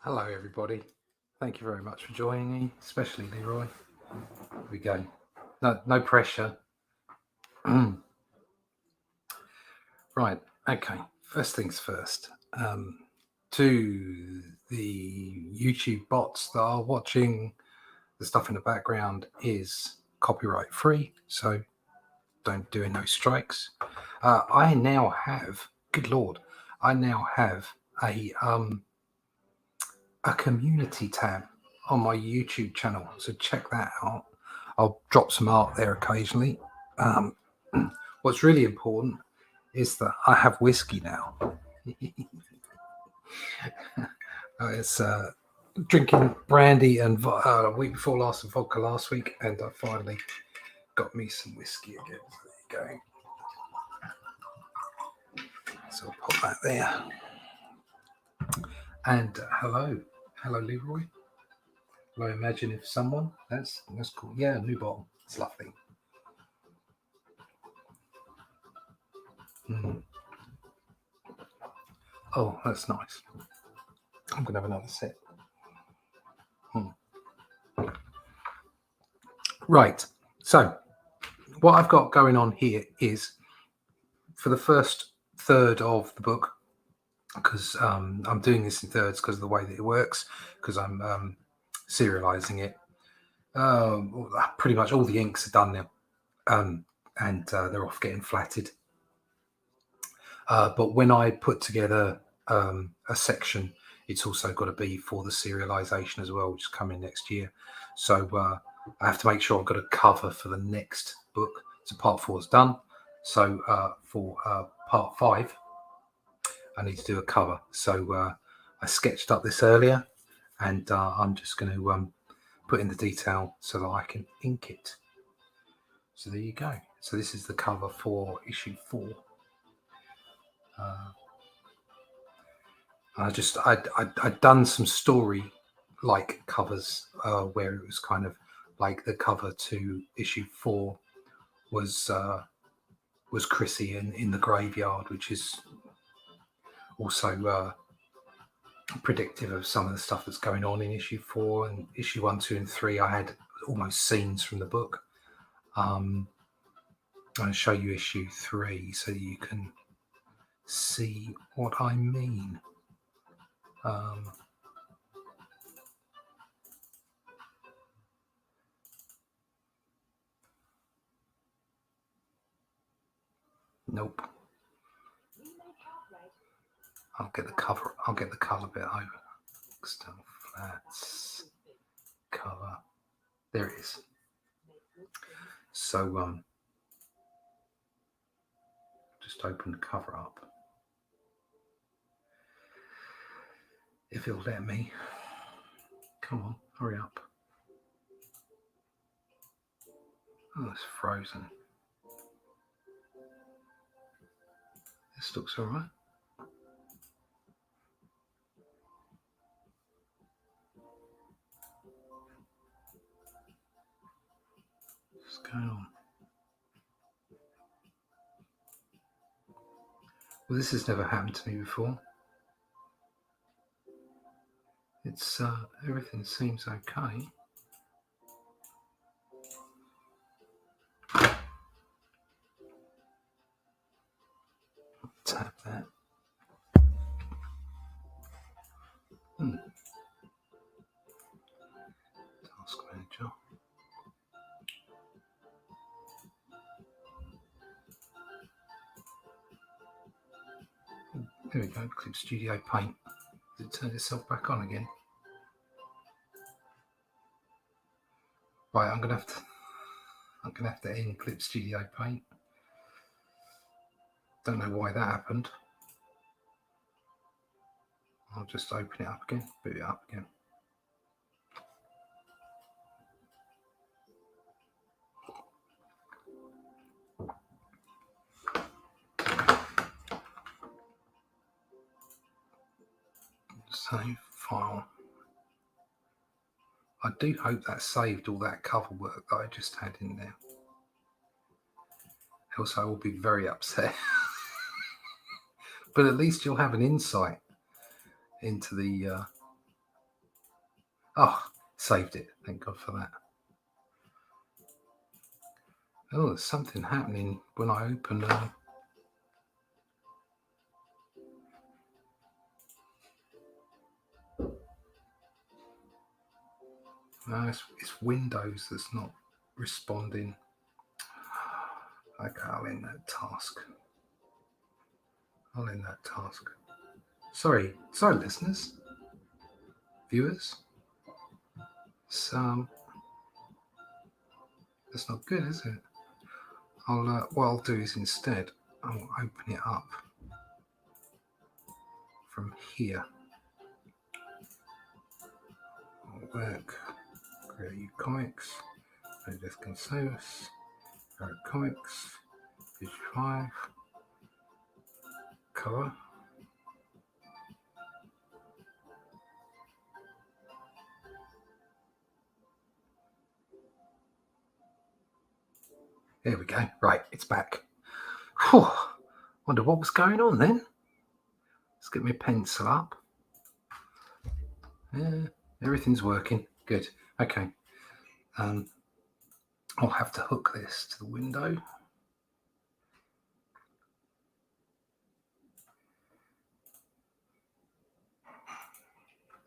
Hello everybody, thank you very much for joining me, especially Leroy. Here we go. No pressure. Right, okay, first things first. To the YouTube bots that are watching, the stuff in the background is copyright free, so don't do no strikes. I now have, good lord, I now have a community tab on my YouTube channel, so check that out. I'll drop some art there occasionally. What's really important is that I have whiskey now. It's drinking brandy and a week before last and vodka last week, and I finally got me some whiskey again. So there you go. So I'll pop that there. And hello Leroy. Hello, imagine if someone. That's cool. Yeah, new bottle. It's lovely. Oh, that's nice. I'm gonna have another sip. Right. So, what I've got going on here is for the first third of the book, because I'm doing this in thirds because of the way that it works, because I'm serializing it. Pretty much all the inks are done now, and they're off getting flatted. But when I put together a section, it's also got to be for the serialization as well, which is coming next year. So I have to make sure I've got a cover for the next book. So part 4 is done. So for part 5, I need to do a cover. So I sketched up this earlier, and I'm just going to put in the detail so that I can ink it. So there you go. So this is the cover for issue 4. I'd done some story like covers where it was kind of like the cover to issue 4 was Chrissy in the graveyard, which is also predictive of some of the stuff that's going on in issue 4. And issue 1, 2, and 3, I had almost scenes from the book. I'm going to show you issue 3 so you can see what I mean. Nope. I'll get the color bit over. External flats, cover. There it is. So just open the cover up. If it'll let me. Come on, hurry up. Oh, it's frozen. This looks all right. What's going on? Well, this has never happened to me before. It's everything seems okay. Tap that. Task manager. There we go. Clip Studio Paint. Does it turn itself back on again? Right, I'm gonna have to end Clip Studio Paint. Don't know why that happened. I'll just open it up again, boot it up again. Save file. I do hope that saved all that cover work that I just had in there. Else I will be very upset. But at least you'll have an insight into the Oh, saved it. Thank God for that. Oh, there's something happening when I open. No, it's Windows that's not responding. Okay, I'll end that task. Sorry, listeners, viewers. That's not good, is it? What I'll do is instead I'll open it up from here. I'll work. Create comics. Just can save us. Create comics. Page 5. Cover. There we go. Right, it's back. Whew. Wonder what was going on then. Let's get my pencil up. Yeah, everything's working. Good. Okay. I'll have to hook this to the window.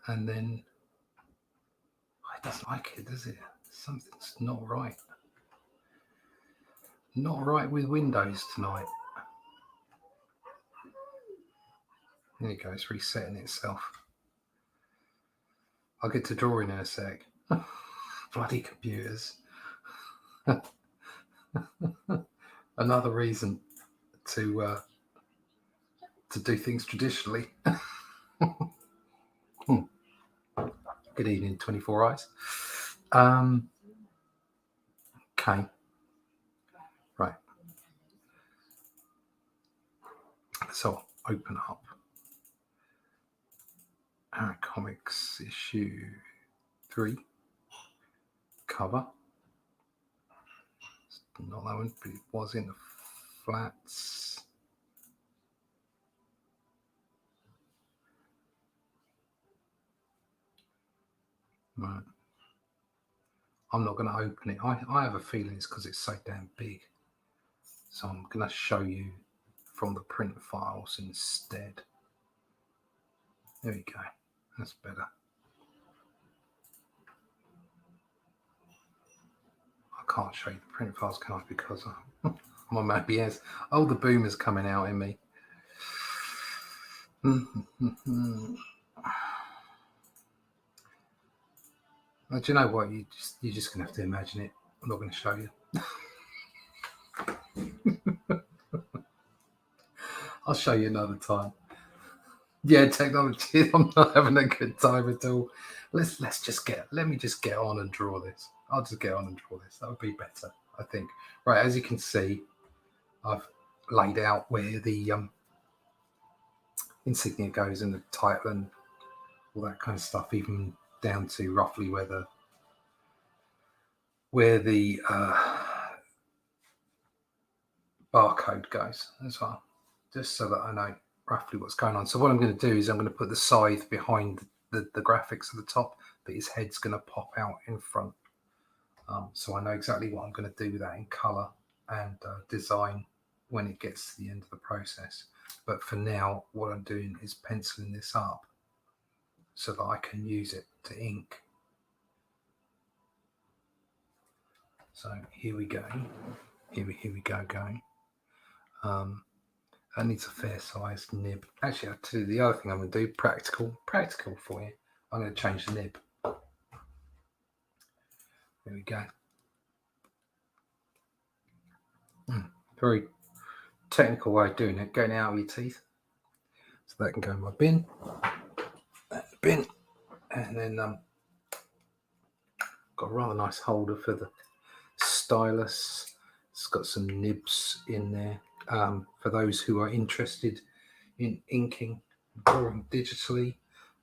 And then it doesn't like it, does it? Something's not right. Not right with Windows tonight. There you go, it's resetting itself. I'll get to drawing in a sec. Bloody computers. Another reason to do things traditionally. Good evening, 24 Eyes. Okay. Right. So open up Arrow Comics issue 3 cover. It's not that one, but it was in the flats. Right. I'm not going to open it. I have a feeling it's because it's so damn big. So I'm going to show you from the print files instead. There we go. That's better. I can't show you the print files, can I? Because my Mac BS. Oh, the boomer's coming out in me. Do you know what? You're just going to have to imagine it. I'm not going to show you. I'll show you another time. Yeah, technology. I'm not having a good time at all. Let me just get on and draw this. I'll just get on and draw this. That would be better, I think. Right, as you can see, I've laid out where the insignia goes and the title and all that kind of stuff, even down to roughly where the barcode goes as well, just so that I know roughly what's going on. So what I'm going to do is I'm going to put the scythe behind the graphics at the top, but his head's going to pop out in front. So I know exactly what I'm going to do with that in color and design when it gets to the end of the process. But for now, what I'm doing is penciling this up so that I can use it to ink. So here we go. Here we go going. That needs a fair sized nib. Actually, I'll tell you the other thing I'm going to do, practical for you. I'm going to change the nib. There we go. Very technical way of doing it, going out of your teeth. So that can go in my bin. And then got a rather nice holder for the stylus. It's got some nibs in there for those who are interested in inking, drawing digitally.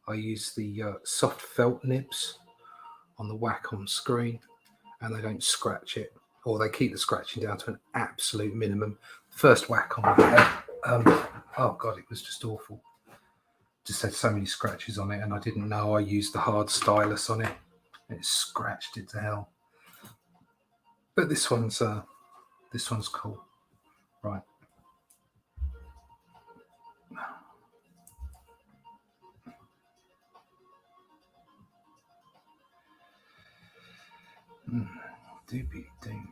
I use the soft felt nibs on the Wacom screen, and they don't scratch it, or they keep the scratching down to an absolute minimum. The first Wacom I had, oh god, it was just awful. just had so many scratches on it, and I didn't know I used the hard stylus on it. It scratched it to hell. But this one's cool, right? Doobie doo.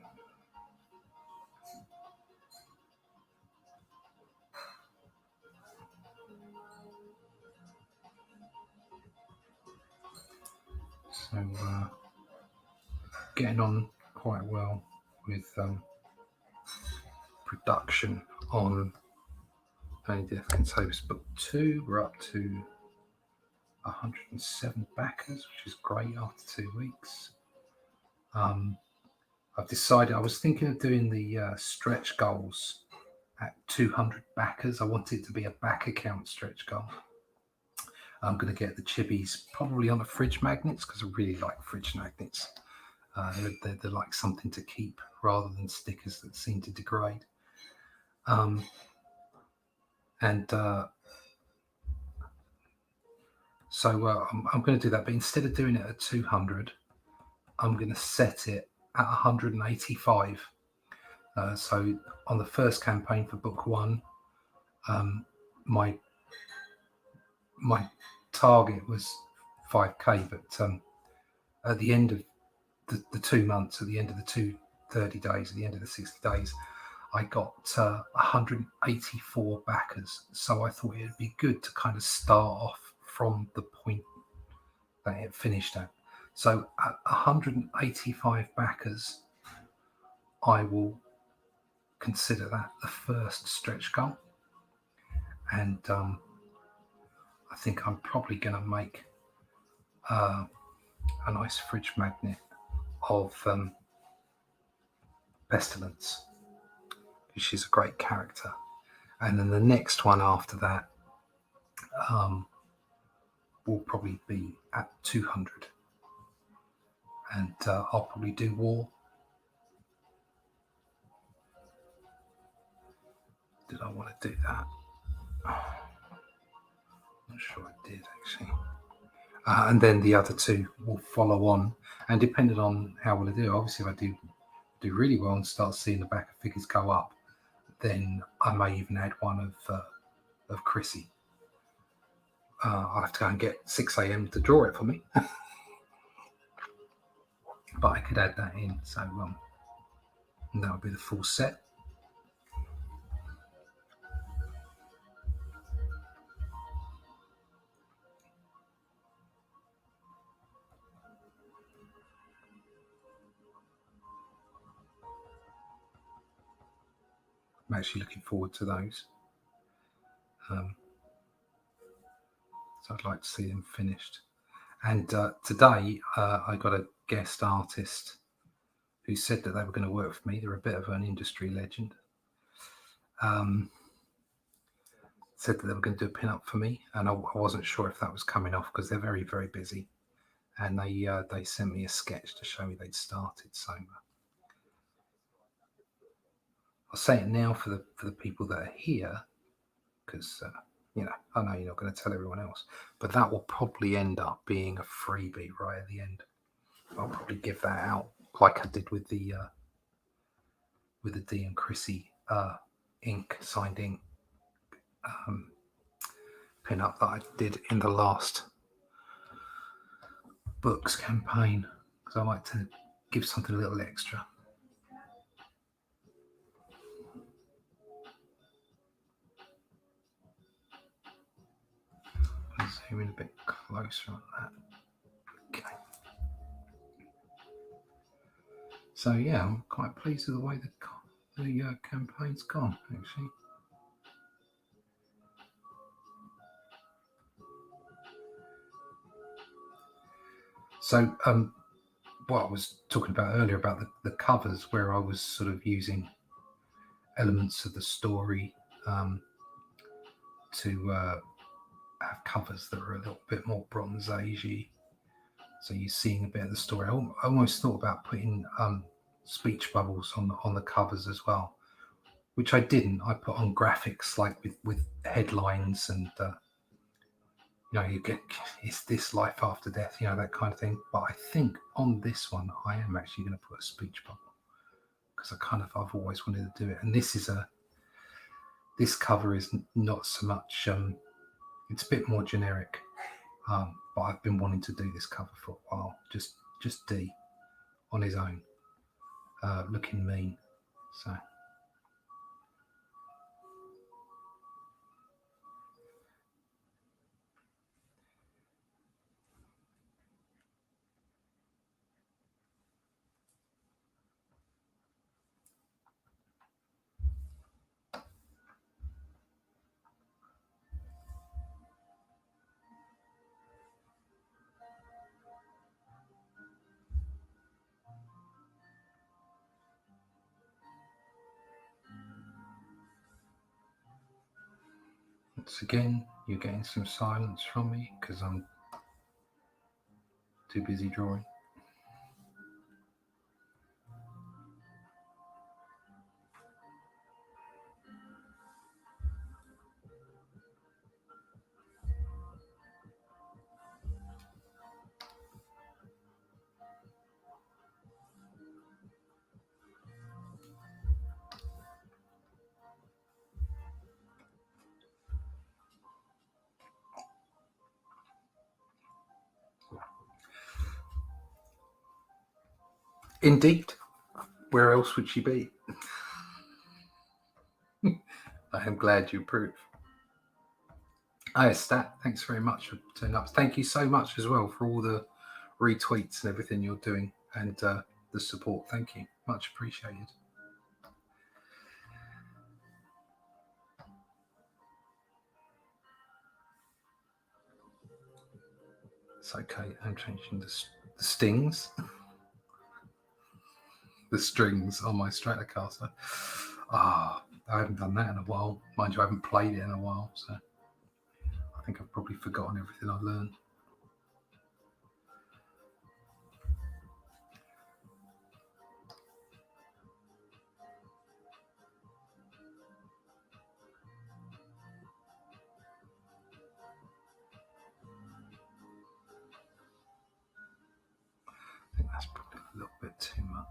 So getting on quite well with production on Only Death Can Save Us Book 2. We're up to 107 backers, which is great after 2 weeks. I've decided, I was thinking of doing the stretch goals at 200 backers. I want it to be a backer count stretch goal. I'm going to get the chibis probably on the fridge magnets, because I really like fridge magnets. They're like something to keep rather than stickers that seem to degrade. So I'm going to do that, but instead of doing it at 200, I'm going to set it at 185. So on the first campaign for book 1, my target was 5k, but at the end of the 2 months, at the end of the 30 days, at the end of the 60 days, I got 184 backers. So I thought it'd be good to kind of start off from the point that it finished at. So at 185 backers, I will consider that the first stretch goal. And I think I'm probably going to make a nice fridge magnet of Pestilence, because she's a great character. And then the next one after that will probably be at 200. And I'll probably do War. Did I want to do that? Not sure I did, actually. And then the other 2 will follow on. And depending on how well I do, obviously if I do really well and start seeing the back of figures go up, then I may even add one of Chrissy. I'll have to go and get 6 a.m. to draw it for me. But I could add that in. So that would be the full set. I'm actually looking forward to those. So I'd like to see them finished. And today I got a guest artist who said that they were going to work for me. They're a bit of an industry legend. Said that they were going to do a pin-up for me, and I wasn't sure if that was coming off, because they're very, very busy. And they sent me a sketch to show me they'd started. So I'll say it now for the people that are here, because I know you're not going to tell everyone else, but that will probably end up being a freebie right at the end. I'll probably give that out like I did with the D and Chrissy signed ink pin-up that I did in the last books campaign, because I like to give something a little extra. Zoom in a bit closer on that. Okay. So yeah, I'm quite pleased with the way the campaign's gone, actually. So what I was talking about earlier about the covers, where I was sort of using elements of the story to have covers that are a little bit more Bronze Age-y. So you're seeing a bit of the story. I almost thought about putting speech bubbles on the covers as well, which I didn't. I put on graphics like with headlines and you get, is this life after death, that kind of thing. But I think on this one, I am actually going to put a speech bubble because I've always wanted to do it. And this cover is not so much, it's a bit more generic, but I've been wanting to do this cover for a while. Just D on his own, looking mean. So. Once again, you're getting some silence from me because I'm too busy drawing. Indeed. Where else would she be? I am glad you approve. Stat, thanks very much for turning up. Thank you so much as well for all the retweets and everything you're doing and the support. Thank you. Much appreciated. It's okay. I'm changing the stings. The strings on my Stratocaster. I haven't done that in a while. Mind you, I haven't played it in a while, so I think I've probably forgotten everything I learned. I think that's probably a little bit too much.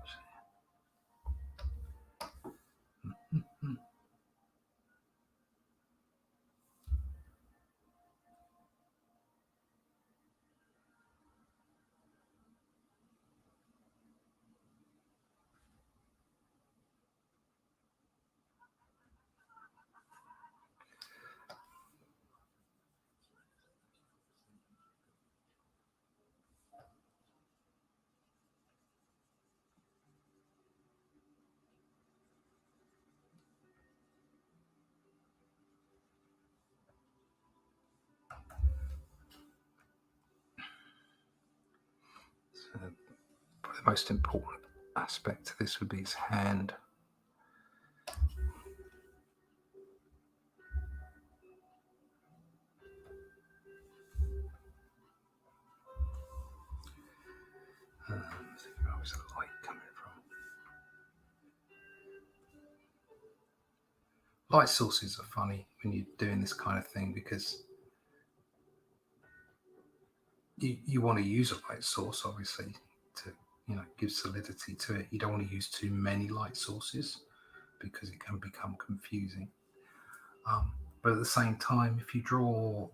So probably the most important aspect to this would be his hand. I think where was the light coming from? Light sources are funny when you're doing this kind of thing because you want to use a light source, obviously, to give solidity to it. You don't want to use too many light sources because it can become confusing. But at the same time, if you draw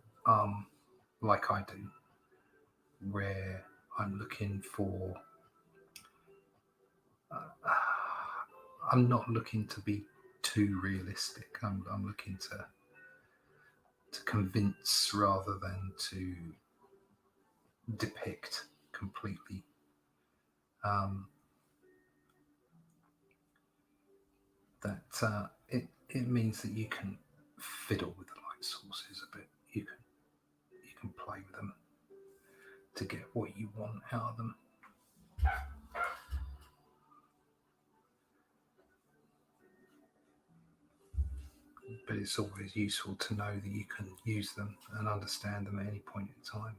like I do, where I'm looking for, I'm not looking to be too realistic. I'm looking to convince rather than to depict completely. That it means that you can fiddle with the light sources a bit. You can play with them to get what you want out of them. But it's always useful to know that you can use them and understand them at any point in time.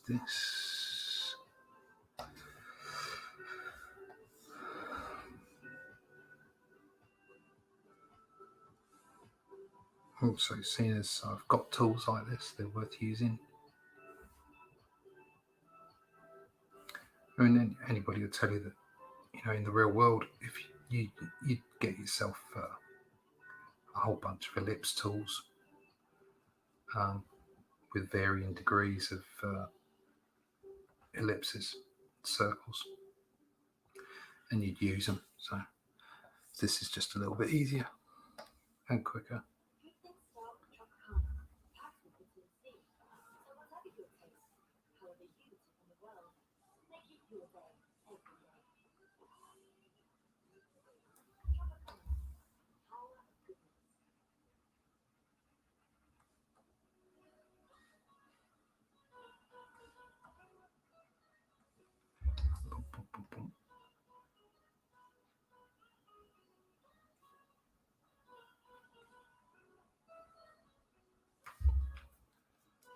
this? Also, seeing as I've got tools like this, they're worth using. I mean, anybody will tell you that, in the real world, if you get yourself a whole bunch of ellipse tools with varying degrees of ellipses, circles, and you'd use them. So this is just a little bit easier and quicker.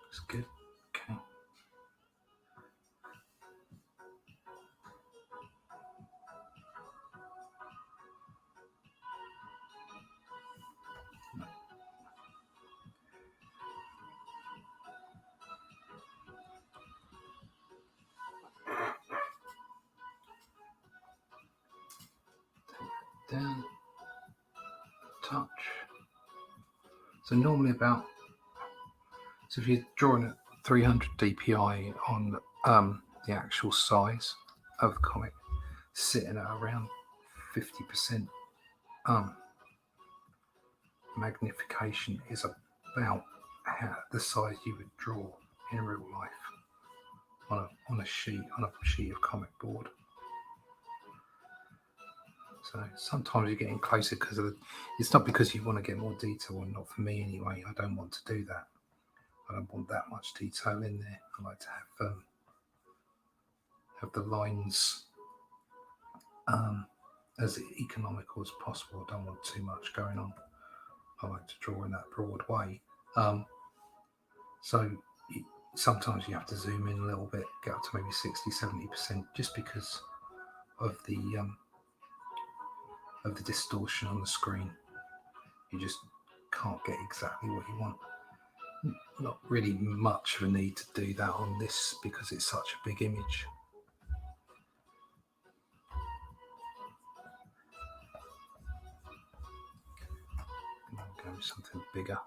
It's good. Okay. Down, touch. So normally so if you're drawing at 300 dpi on the actual size of the comic, sitting at around 50% magnification is about the size you would draw in real life on a sheet of comic board. So sometimes you're getting closer because it's not because you want to get more detail, or not for me anyway. I don't want to do that. I don't want that much detail in there. I like to have the lines as economical as possible. I don't want too much going on. I like to draw in that broad way. So sometimes you have to zoom in a little bit, get up to maybe 60-70%, just because of the distortion on the screen. You just can't get exactly what you want. Not really much of a need to do that on this because it's such a big image. I'll go with something bigger.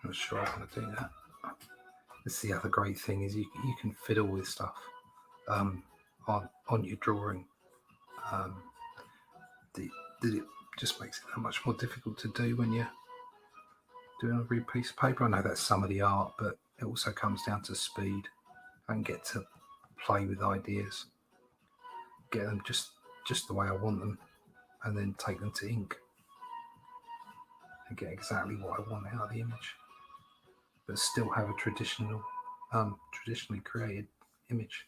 I'm not sure I want to do that. That's the other great thing is you can fiddle with stuff on your drawing. It just makes it that much more difficult to do when you're doing a real piece of paper. I know that's some of the art, but it also comes down to speed and get to play with ideas, get them just the way I want them, and then take them to ink and get exactly what I want out of the image, but still have a traditionally created image.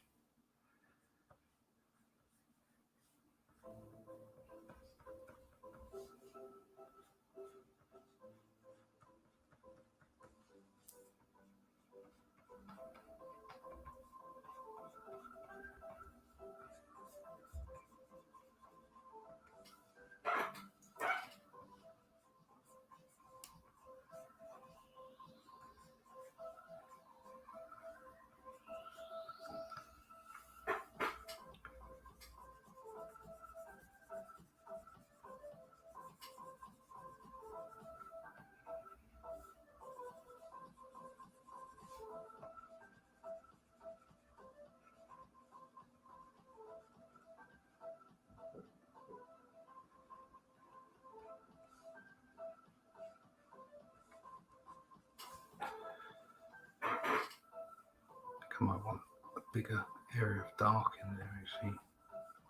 I might want a bigger area of dark in there actually.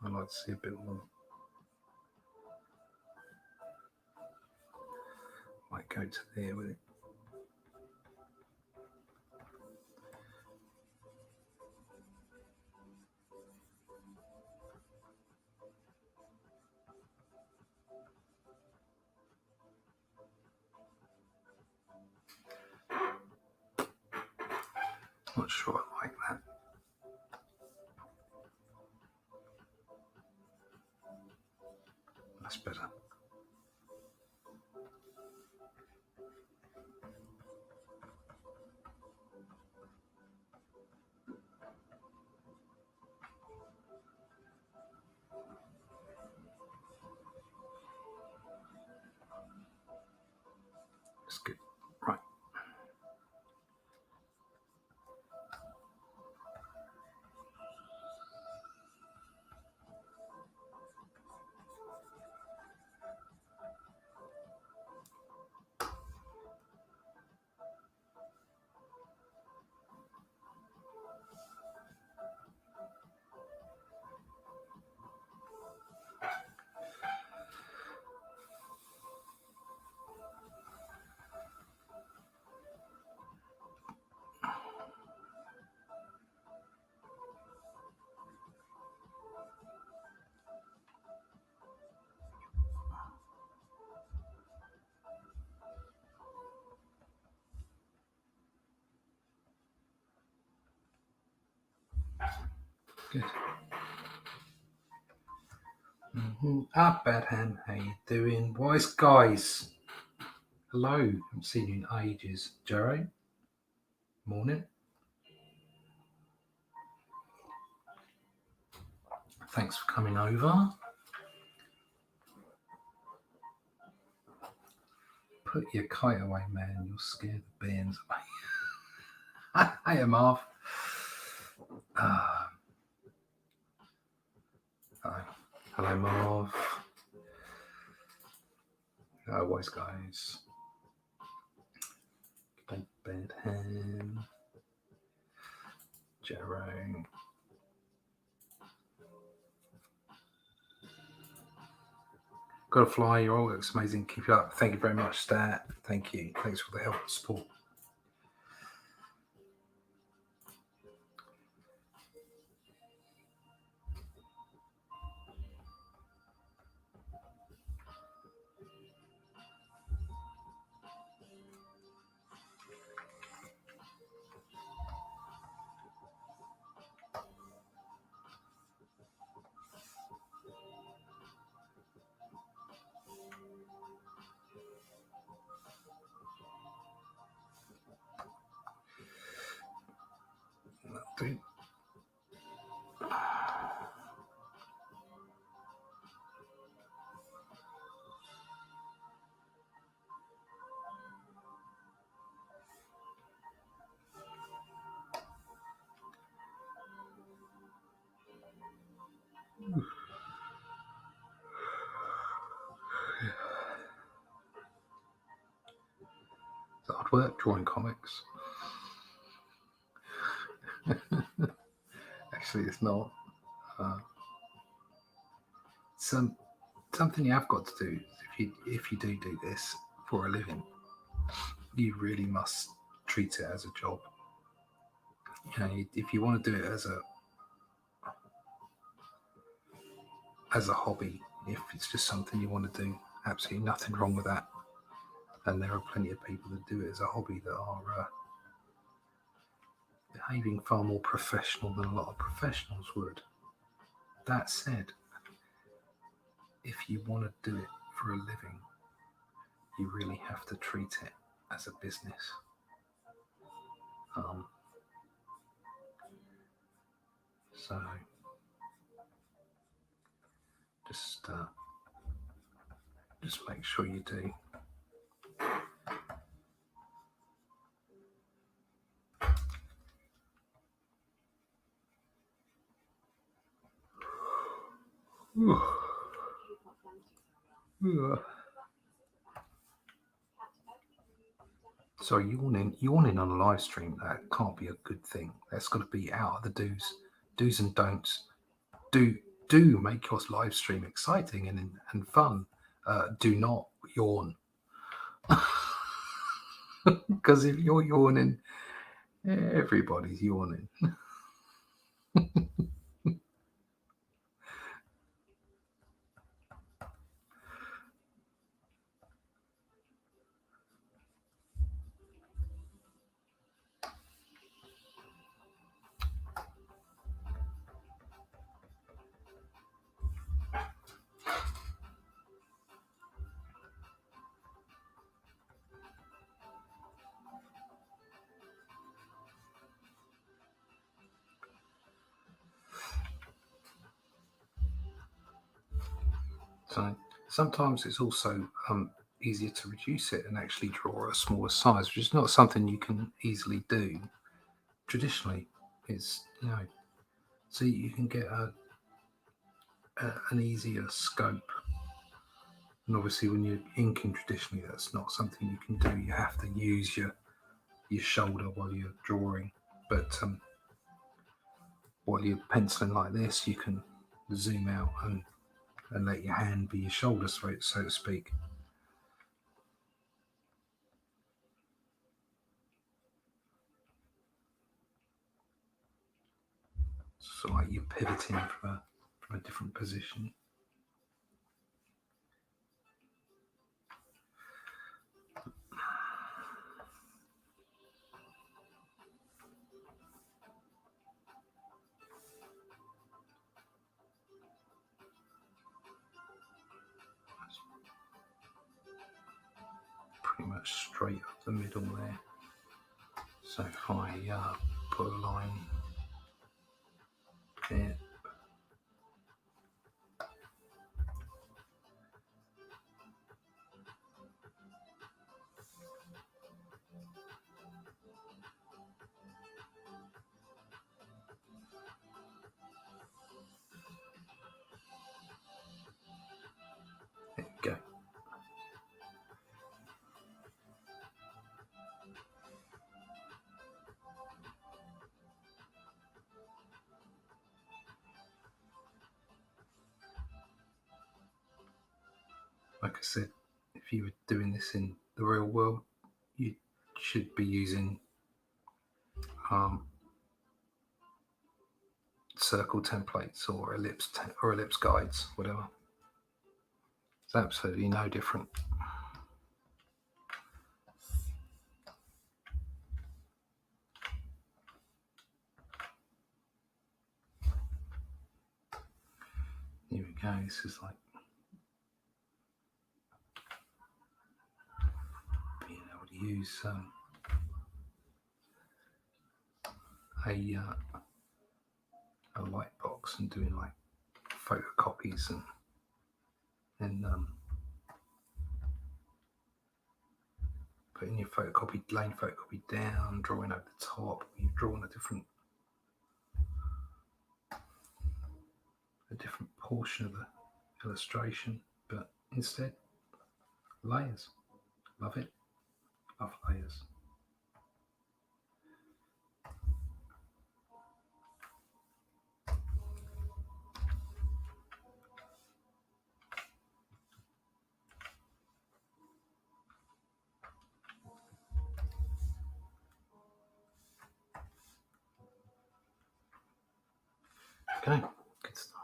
I'd like to see a bit more. Might go to there with it. Not sure I like that. That's better. That's good. Right. Good. Bad Ham, how you doing? Wise guys. Hello. Haven't seen you in ages. Jerry. Morning. Thanks for coming over. Put your kite away, man. You'll scare the bairns away. Hiya, Marv. Hello, Marv. Hello, wise guys. Bad Ham. Jerome. Got to fly. Your all looks amazing. Keep it up. Thank you very much, Stat. Thank you. Thanks for the help and support. Do. It's hard work drawing comics. Actually, it's not. Something you have got to do. If you do this for a living, you really must treat it as a job. You know, if you want to do it as a hobby, if it's just something you want to do, absolutely nothing wrong with that. And there are plenty of people that do it as a hobby that are behaving far more professional than a lot of professionals would. That said, if you want to do it for a living, you really have to treat it as a business. So just make sure you do. So yawning on a live stream, that can't be a good thing. That's got to be out of the do's and don'ts. Do make your live stream exciting and fun. Do not yawn. Because if you're yawning, everybody's yawning. So sometimes it's also easier to reduce it and actually draw a smaller size, which is not something you can easily do traditionally. It's, so you can get an easier scope. And obviously when you're inking traditionally, that's not something you can do. You have to use your shoulder while you're drawing. But while you're penciling like this, you can zoom out and let your hand be your shoulder, so to speak. So like you're pivoting from a different position. Pretty much straight up the middle there. So if I put a line there. There you go. Like I said, if you were doing this in the real world, you should be using circle templates or ellipse guides, whatever. It's absolutely no different. Here we go. This is like being able to use a light box and doing like photocopies and putting your lane photocopy down, drawing over the top. You've drawn a different portion of the illustration, but instead layers. Love it. Love layers. Okay, good stuff.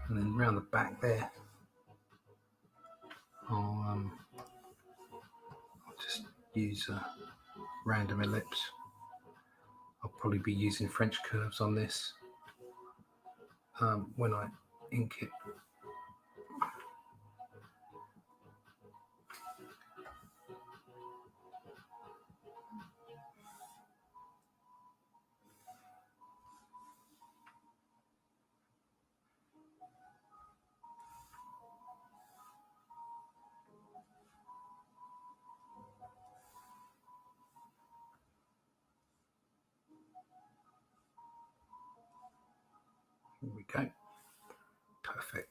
And then round the back there, I'll just use a random ellipse. I'll probably be using French curves on this when I ink it. Here we go. Perfect.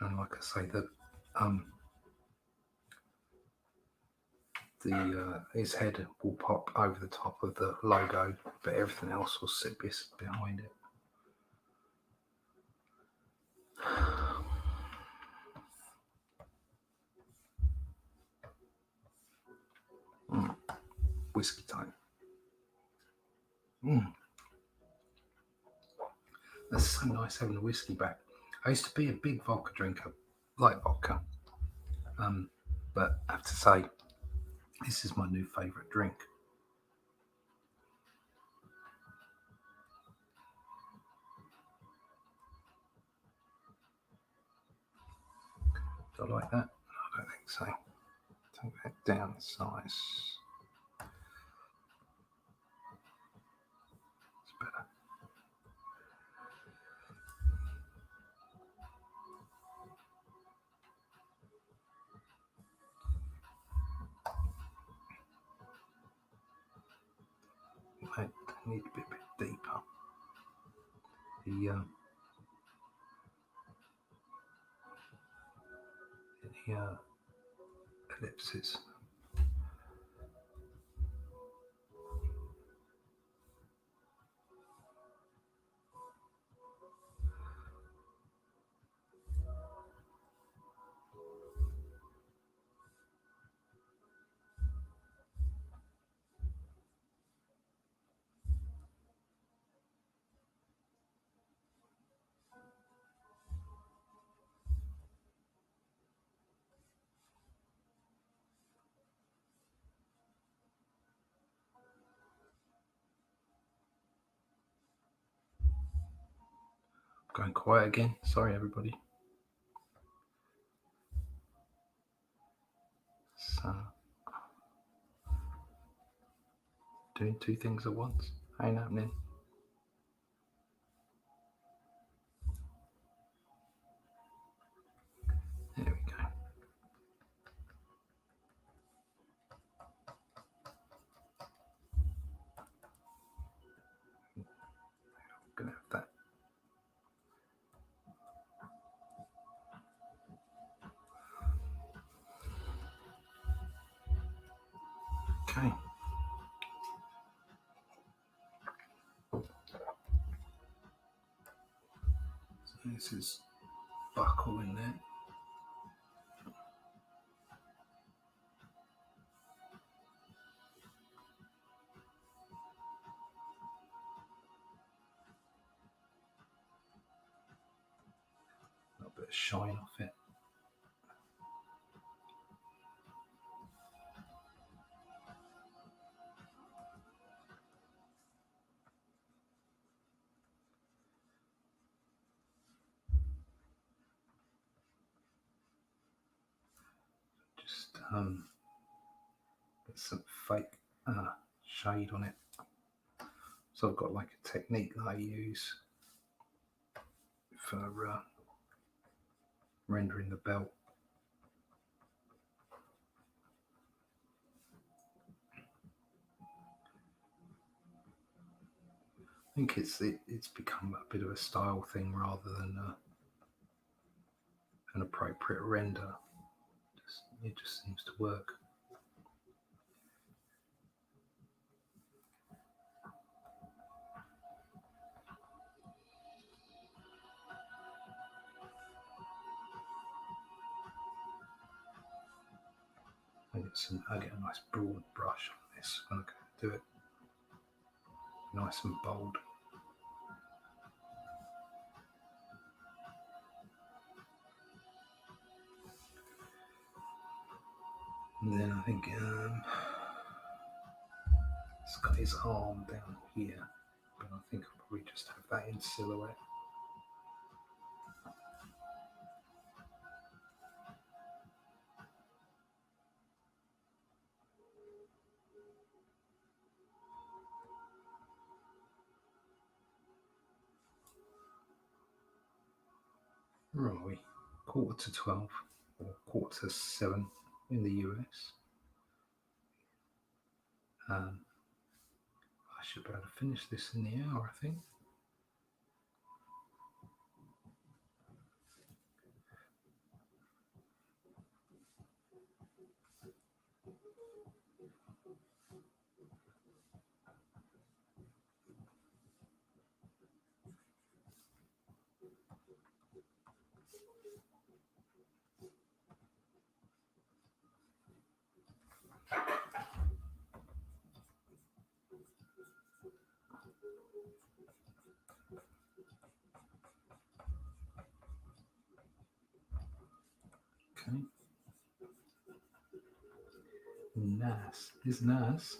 And like I say, his head will pop over the top of the logo, but everything else will sit behind it. whiskey time. That's so nice having a whiskey back. I used to be a big vodka drinker, like vodka. But I have to say, this is my new favourite drink. Do I like that? I don't think so. Take that down size. It's better. I need to be a bit deeper. The ellipses. Going quiet again. Sorry, everybody. So, doing two things at once ain't happening. There we go. I'm gonna have that. Okay. So this is buckle in there. A little bit of shine off it. Just put some fake shade on it. So I've got like a technique that I use for rendering the belt. I think it's become a bit of a style thing rather than an appropriate render. It just seems to work. I get a nice broad brush on this when I go to do it. Nice and bold. And then I think it's got his arm down here, but I think I'll probably just have that in silhouette. Where are we? 11:45 or 6:45 in the US. I should be able to finish this in the hour, I think. is nice.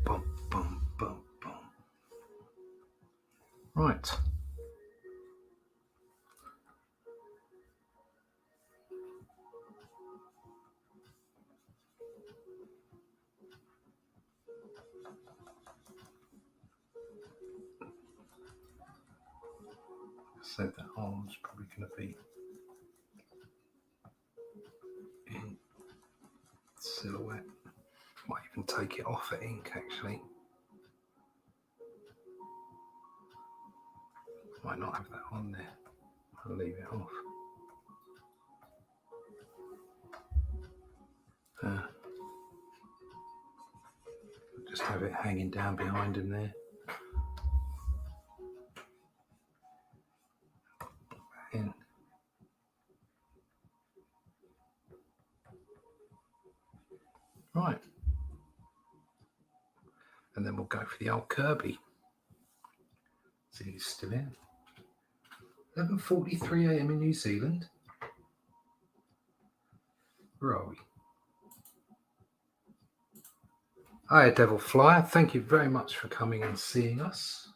Bum, bum, bum, bum. Right. So the arm's probably going to be in silhouette. Might even take it off at ink actually. Might not have that on there. I'll leave it off. Just have it hanging down behind him there. In. Right. And then we'll go for the old Kirby. See he's still in. 11:43 a.m. in New Zealand. Where are we? Hi, Devil Flyer. Thank you very much for coming and seeing us.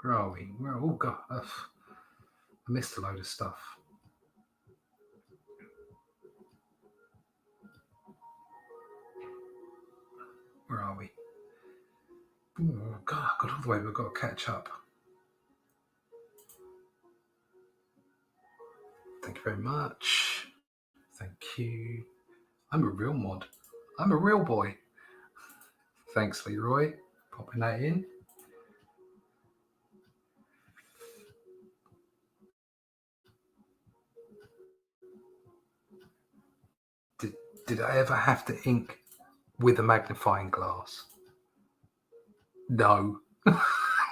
Where are we? Oh, God. I missed a load of stuff. Where are we? Oh, God, I got all the way. We've got to catch up. Thank you very much. Thank you. I'm a real mod. I'm a real boy. Thanks, Leroy. Popping that in. Did I ever have to ink with a magnifying glass? No. No,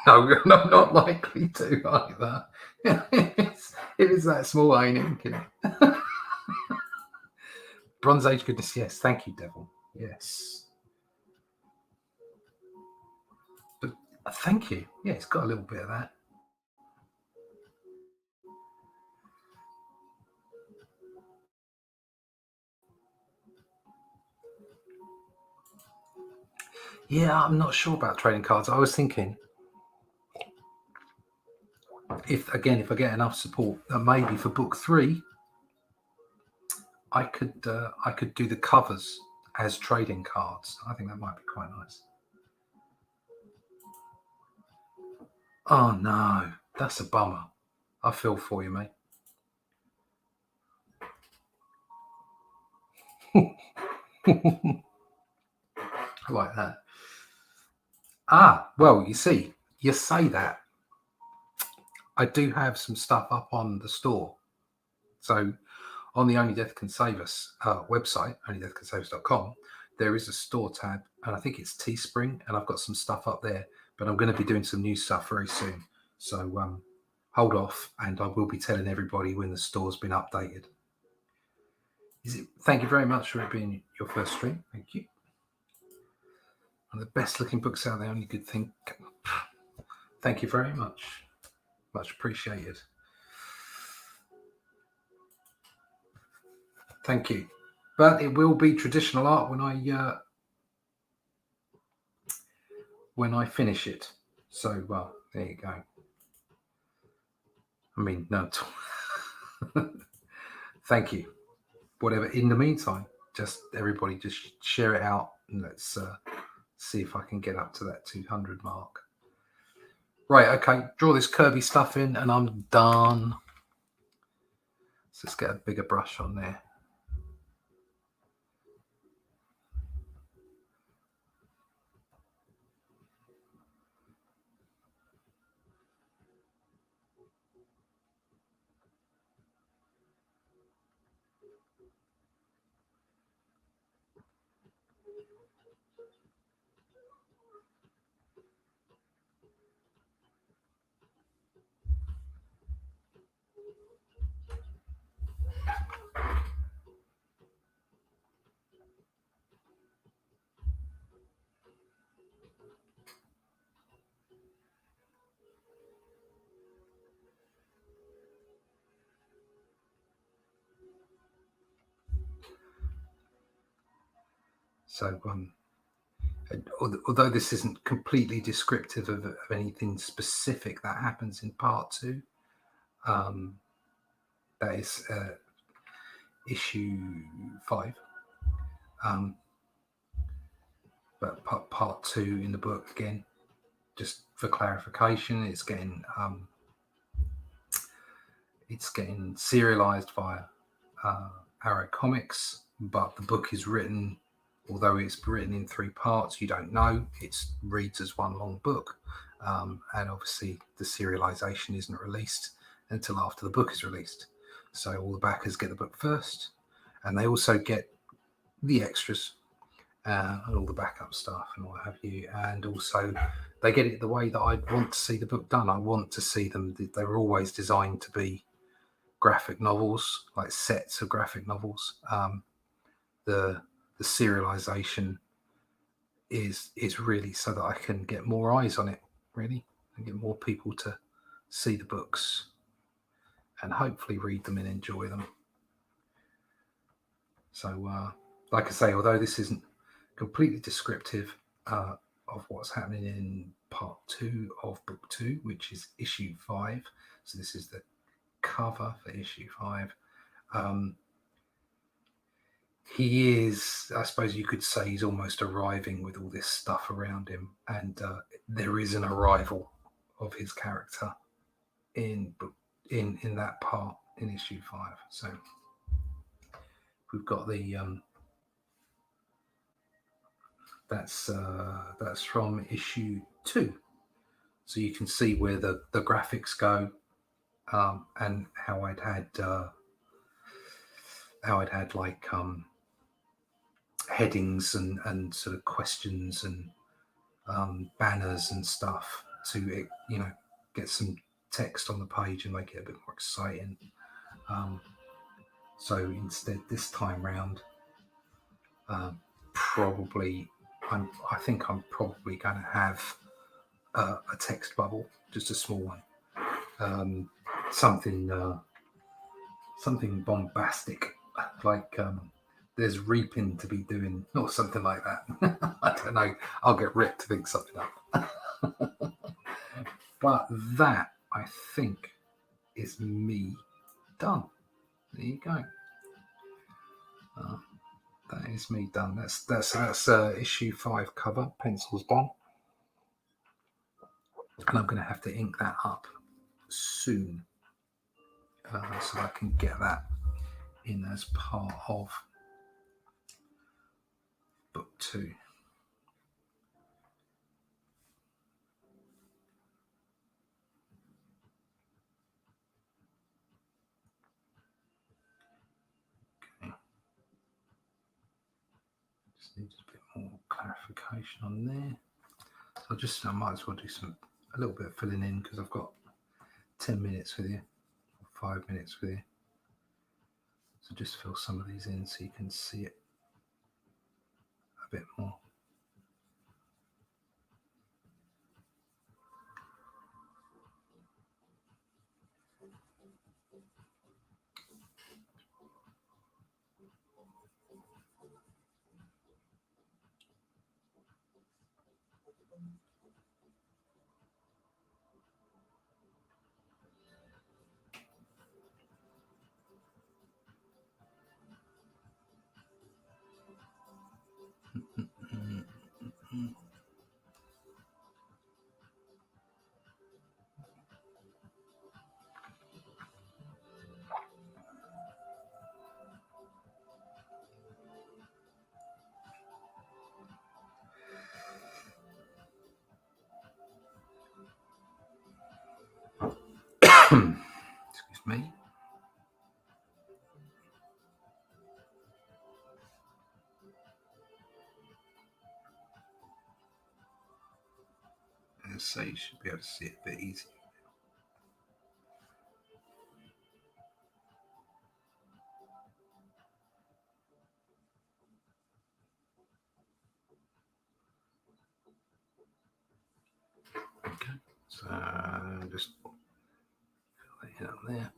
I'm not likely to either. It is that small, I ain't inking it. Bronze Age goodness, yes. Thank you, Devil. Yes. But thank you. Yeah, it's got a little bit of that. Yeah, I'm not sure about trading cards. I was thinking if I get enough support, maybe for book 3, I could do the covers as trading cards. I think that might be quite nice. Oh no, that's a bummer. I feel for you, mate. I like that. Well, you see, you say that. I do have some stuff up on the store. So on the Only Death Can Save Us website, onlydeathcansavus.com, there is a store tab, and I think it's Teespring, and I've got some stuff up there, but I'm going to be doing some new stuff very soon. So hold off, and I will be telling everybody when the store's been updated. Thank you very much for it being your first stream. Thank you. One of the best looking books out there, only good thing. Thank you very much. Much appreciated. Thank you. But it will be traditional art when I finish it. So, well, there you go. I mean, no. Thank you. Whatever. In the meantime, everybody just share it out, and let's see if I can get up to that 200 mark. Right, okay. Draw this Kirby stuff in, and I'm done. So let's get a bigger brush on there. So although this isn't completely descriptive of anything specific that happens in part 2, that is issue 5. But part 2 in the book, again, just for clarification, it's getting serialized via Arrow Comics, but the book is written, although it's written in 3 parts, you don't know, it reads as one long book. And obviously the serialization isn't released until after the book is released. So all the backers get the book first, and they also get the extras and all the backup stuff and what have you. And also they get it the way that I want to see the book done. I want to see them, they were always designed to be graphic novels, like sets of graphic novels. The serialization is really so that I can get more eyes on it, really, and get more people to see the books and hopefully read them and enjoy them. So like I say, although this isn't completely descriptive of what's happening in part 2 of book 2, which is issue 5, so this is the cover for issue 5. He is, I suppose you could say, he's almost arriving with all this stuff around him, and there is an arrival of his character in that part in issue 5. So we've got the that's from issue 2, so you can see where the graphics go, and how I'd had like headings and sort of questions and banners and stuff to get some text on the page and make it a bit more exciting. So instead, this time round, I think I'm probably going to have a text bubble, just a small one, something bombastic, like there's reaping to be doing or something like that. I don't know. I'll get Rick to think something up. But that, I think, is me done. There you go. That is me done. That's issue 5 cover. Pencils done. And I'm going to have to ink that up soon, so I can get that in as part of book 2. Okay. Just need a bit more clarification on there. So I might as well do a little bit of filling in, because I've got 10 minutes with you, or 5 minutes with you. So just fill some of these in so you can see it a bit more. Excuse me. So you should be able to see it a bit easier. Okay, so just fill that out there.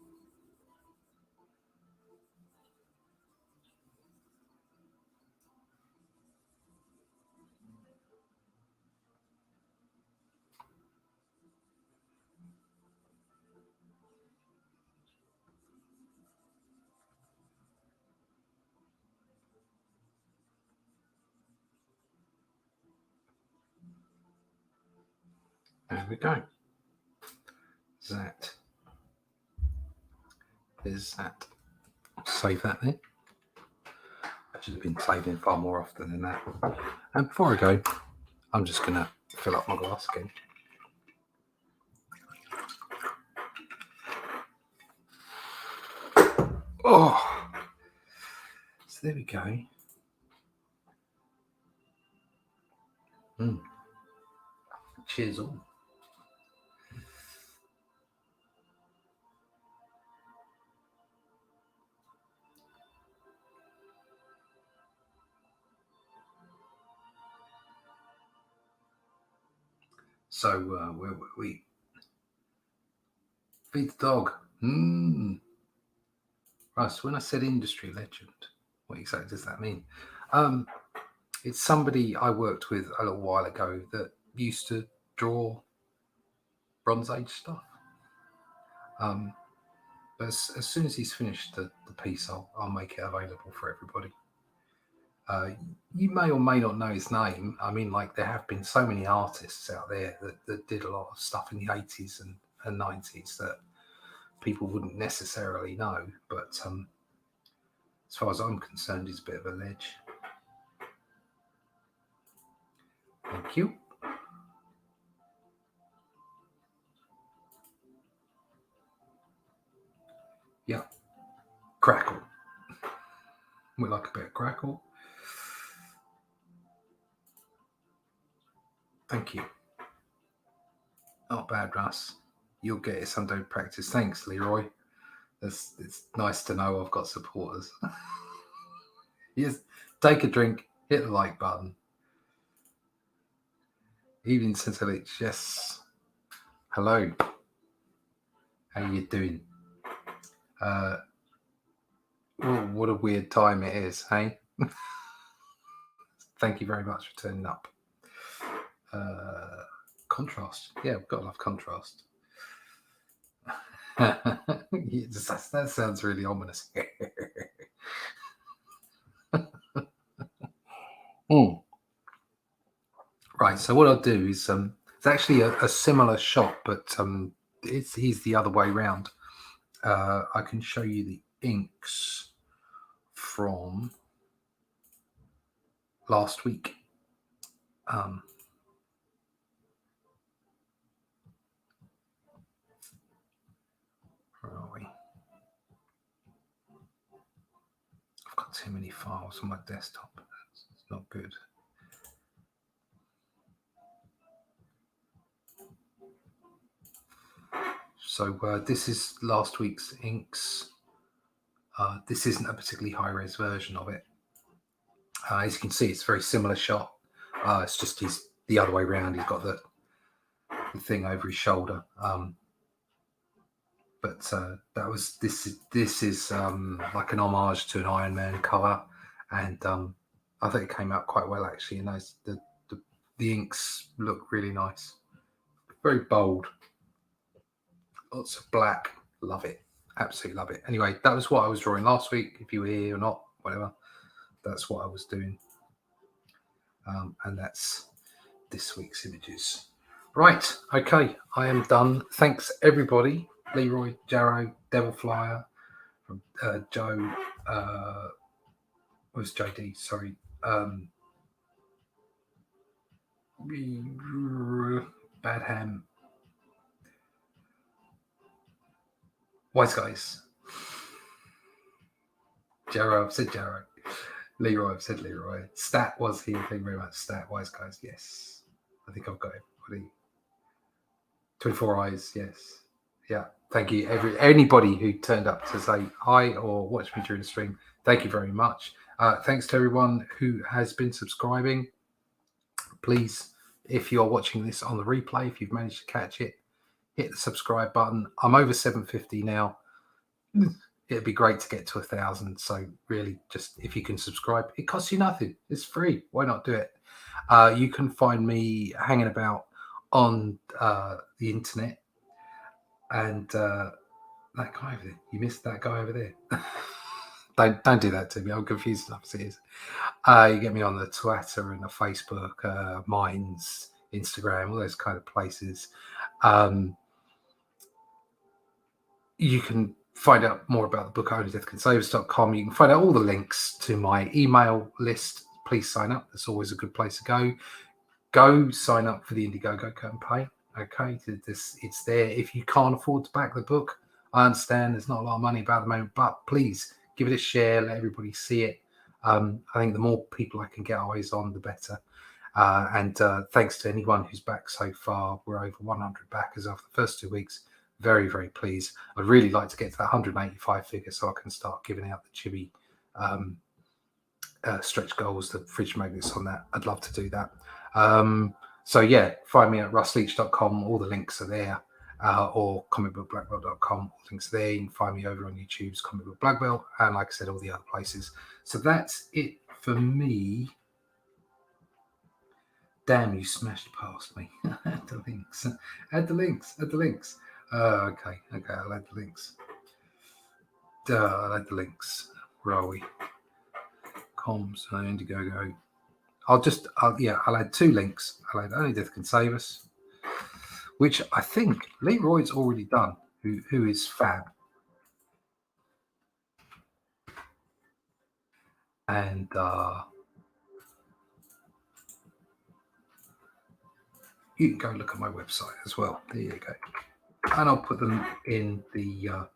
There we go. That is that. Save that there. I should have been saving far more often than that. And before I go, I'm just going to fill up my glass again. Oh, so there we go. Cheers all. So where were we? Feed the dog. Right, so when I said industry legend, what exactly does that mean? It's somebody I worked with a little while ago that used to draw Bronze Age stuff. But as soon as he's finished the piece, I'll make it available for everybody. You may or may not know his name. I mean, like, there have been so many artists out there that did a lot of stuff in the 80s and 90s that people wouldn't necessarily know. But as far as I'm concerned, he's a bit of a ledge. Thank you. Yeah. Crackle. We like a bit of crackle. Thank you. Not bad, Russ. You'll get it someday to practice. Thanks, Leroy. It's nice to know I've got supporters. Yes, take a drink, hit the like button. Evening, Central. Yes. Hello. How you doing? What a weird time it is, hey? Thank you very much for turning up. Contrast. Yeah, we've got to love contrast. That sounds really ominous. Right, so what I'll do is it's actually a similar shot, but he's the other way around. I can show you the inks from last week. Where are we? I've got too many files on my desktop. It's not good. So this is last week's inks. This isn't a particularly high-res version of it. As you can see, it's a very similar shot. It's just he's the other way around. He's got the thing over his shoulder. But this is like an homage to an Iron Man cover, and I think it came out quite well actually. And the inks look really nice, very bold, lots of black. Love it, absolutely love it. Anyway, that was what I was drawing last week. If you were here or not, whatever, that's what I was doing, and that's this week's images. Right, okay, I am done. Thanks everybody. Leroy, Jarrow, Devil Flyer, from Joe, was JD, sorry. Bad Ham, Wise Guys, Jarrow, I've said Jarrow. Leroy, I've said Leroy. Stat was here, thank you very much. Stat, Wise Guys, yes. I think I've got everybody. 24 Eyes, yes. Yeah, thank you. Anybody who turned up to say hi or watch me during the stream, thank you very much. Thanks to everyone who has been subscribing. Please, if you're watching this on the replay, if you've managed to catch it, hit the subscribe button. I'm over 750 now. It'd be great to get to 1,000. So really, just if you can subscribe, it costs you nothing. It's free. Why not do it? You can find me hanging about on the internet. And that guy over there, you missed that guy over there. don't do that to me. I'm confused enough as it is. You get me on the Twitter and the Facebook, Minds, Instagram, all those kind of places. You can find out more about the book at onlydeathcansavers.com. You can find out all the links to my email list. Please sign up. That's always a good place to go. Go sign up for the Indiegogo campaign. Okay, it's there. If you can't afford to back the book, I understand there's not a lot of money about the moment, but please give it a share. Let everybody see it. I think the more people I can get eyes on, the better. And thanks to anyone who's backed so far. We're over 100 backers after the first 2 weeks. Very, very pleased. I'd really like to get to that 185 figure so I can start giving out the chibi stretch goals, the fridge magnets on that. I'd love to do that. So yeah, find me at russleach.com. All the links are there. Or comicbookblackbelt.com. Links there. You can find me over on YouTube's Comic Book Black Belt, and like I said, all the other places. So that's it for me. Damn, you smashed past me. Add the links. Add the links. Add the links. Okay, I'll add the links. I'll add the links. Where are we? Comms and Indiegogo. I'll add 2 links. I'll add Only Death Can Save Us, which I think Leroy's already done, who is fab. And you can go look at my website as well. There you go. And I'll put them in the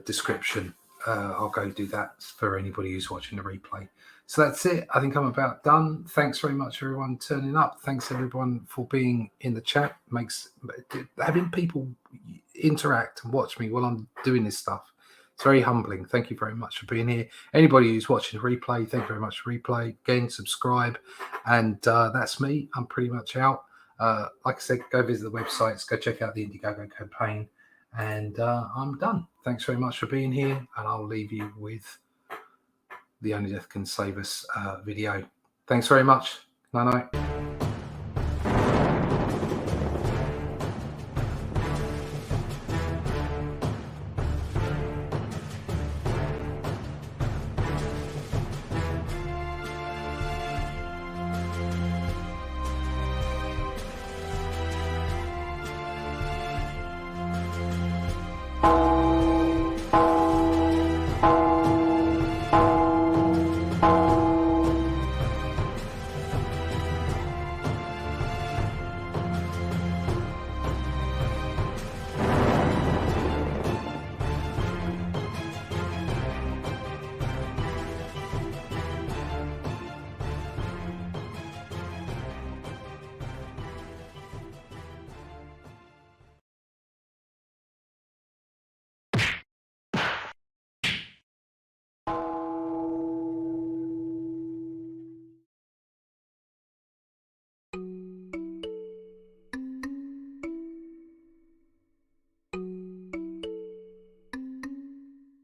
description. I'll go do that for anybody who's watching the replay. So that's it. I think I'm about done. Thanks very much, everyone, turning up. Thanks, everyone, for being in the chat. Having people interact and watch me while I'm doing this stuff. It's very humbling. Thank you very much for being here. Anybody who's watching the replay, thank you very much for replay. Again, subscribe. And that's me. I'm pretty much out. Like I said, go visit the websites. Go check out the Indiegogo campaign. And I'm done. Thanks very much for being here. And I'll leave you with the Only Death Can Save Us video. Thanks very much. Night night.